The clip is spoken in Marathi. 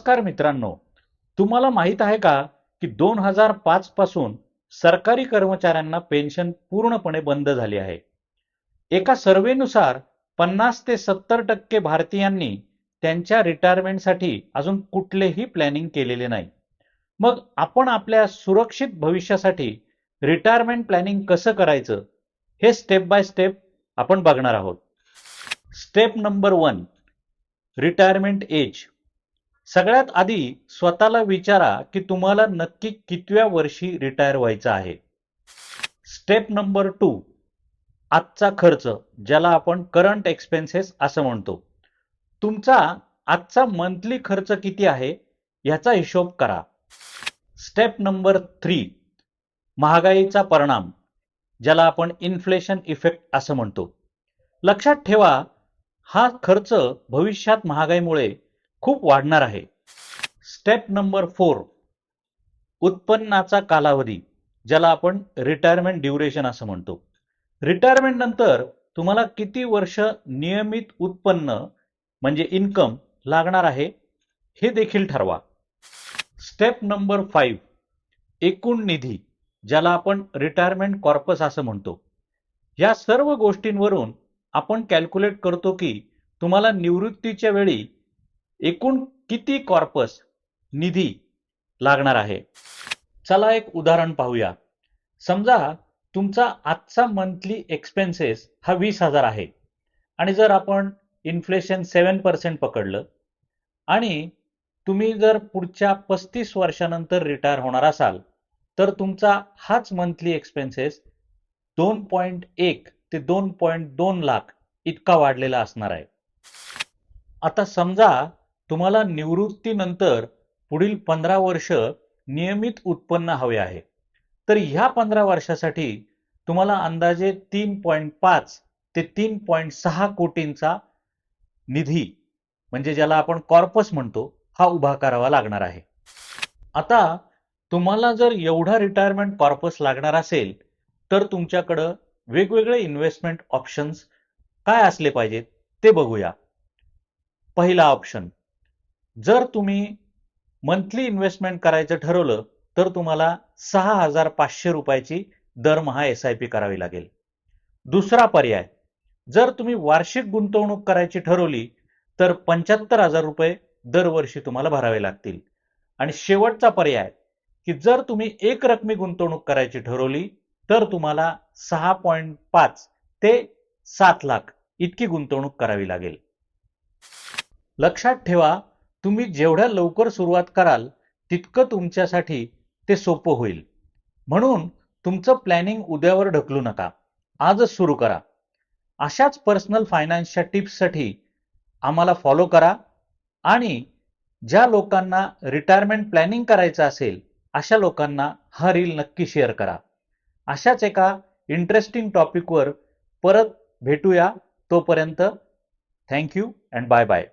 नमस्कार मित्रांनो, तुम्हाला माहित आहे का की 2005 पासून सरकारी कर्मचाऱ्यांना पेन्शन पूर्णपणे बंद झाली आहे. एका सर्व्हेनुसार 50 ते 70% भारतीयांनी त्यांच्या रिटायरमेंटसाठी अजून कुठलेही प्लॅनिंग केलेले नाही. मग आपण आपल्या सुरक्षित भविष्यासाठी रिटायरमेंट प्लॅनिंग कसं करायचं हे स्टेप बाय स्टेप आपण बघणार आहोत. Step number 1, retirement age. सगळ्यात आधी स्वतःला विचारा की तुम्हाला नक्की कितव्या वर्षी रिटायर व्हायचं आहे. स्टेप नंबर 2, आजचा खर्च, ज्याला आपण करंट एक्सपेन्सेस असं म्हणतो. तुमचा आजचा मंथली खर्च किती आहे याचा हिशोब करा. स्टेप नंबर 3, महागाईचा परिणाम, ज्याला आपण इन्फ्लेशन इफेक्ट असं म्हणतो. लक्षात ठेवा, हा खर्च भविष्यात महागाईमुळे खूप वाढणार आहे. स्टेप नंबर 4, उत्पन्नाचा कालावधी, ज्याला आपण रिटायरमेंट ड्युरेशन असं म्हणतो. रिटायरमेंट नंतर तुम्हाला किती वर्ष नियमित उत्पन्न म्हणजे इन्कम लागणार आहे हे देखील ठरवा. स्टेप नंबर 5, एकूण निधी, ज्याला आपण रिटायरमेंट कॉर्पस असं म्हणतो. या सर्व गोष्टींवरून आपण कॅल्क्युलेट करतो की तुम्हाला निवृत्तीच्या वेळी एकूण किती कॉर्पस निधी लागणार आहे. चला एक उदाहरण पाहूया. समजा तुमचा आजचा मंथली एक्सपेन्सेस हा 20,000 आहे आणि जर आपण इन्फ्लेशन 7% पकडलं आणि तुम्ही जर पुढच्या 35 वर्षानंतर रिटायर होणार असाल तर तुमचा हाच मंथली एक्सपेन्सेस 2.1 ते 2.2 लाख इतका वाढलेला असणार आहे. आता समजा तुम्हाला निवृत्तीनंतर पुढील 15 वर्ष नियमित उत्पन्न हवे आहे, तर ह्या 15 वर्षासाठी तुम्हाला अंदाजे 3.5 ते 3.6 कोटींचा निधी, म्हणजे ज्याला आपण कॉर्पस म्हणतो, हा उभा करावा लागणार आहे. आता तुम्हाला जर एवढा रिटायरमेंट कॉर्पस लागणार असेल तर तुमच्याकडे वेगवेगळे इन्व्हेस्टमेंट ऑप्शन्स काय असले पाहिजेत ते बघूया. पहिला ऑप्शन, जर तुम्ही मंथली इन्व्हेस्टमेंट करायचं ठरवलं तर तुम्हाला 6,500 रुपयाची दरमहा SIP करावी लागेल. दुसरा पर्याय, जर तुम्ही वार्षिक गुंतवणूक करायची ठरवली तर 75,000 रुपये दरवर्षी तुम्हाला भरावे लागतील. आणि शेवटचा पर्याय की जर तुम्ही एक रकमी गुंतवणूक करायची ठरवली तर तुम्हाला 6.5 ते 7 लाख इतकी गुंतवणूक करावी लागेल. लक्षात ठेवा, तुम्ही जेवढ्या लवकर सुरुवात कराल तितकं तुमच्यासाठी ते सोपं होईल. म्हणून तुमचं प्लॅनिंग उद्यावर ढकलू नका, आजच सुरू करा. अशाच पर्सनल फायनान्सच्या टिप्ससाठी आम्हाला फॉलो करा आणि ज्या लोकांना रिटायरमेंट प्लॅनिंग करायचं असेल अशा लोकांना हा रील नक्की शेअर करा. अशाच एका इंटरेस्टिंग टॉपिकवर परत भेटूया. तोपर्यंत थँक्यू अँड बाय बाय.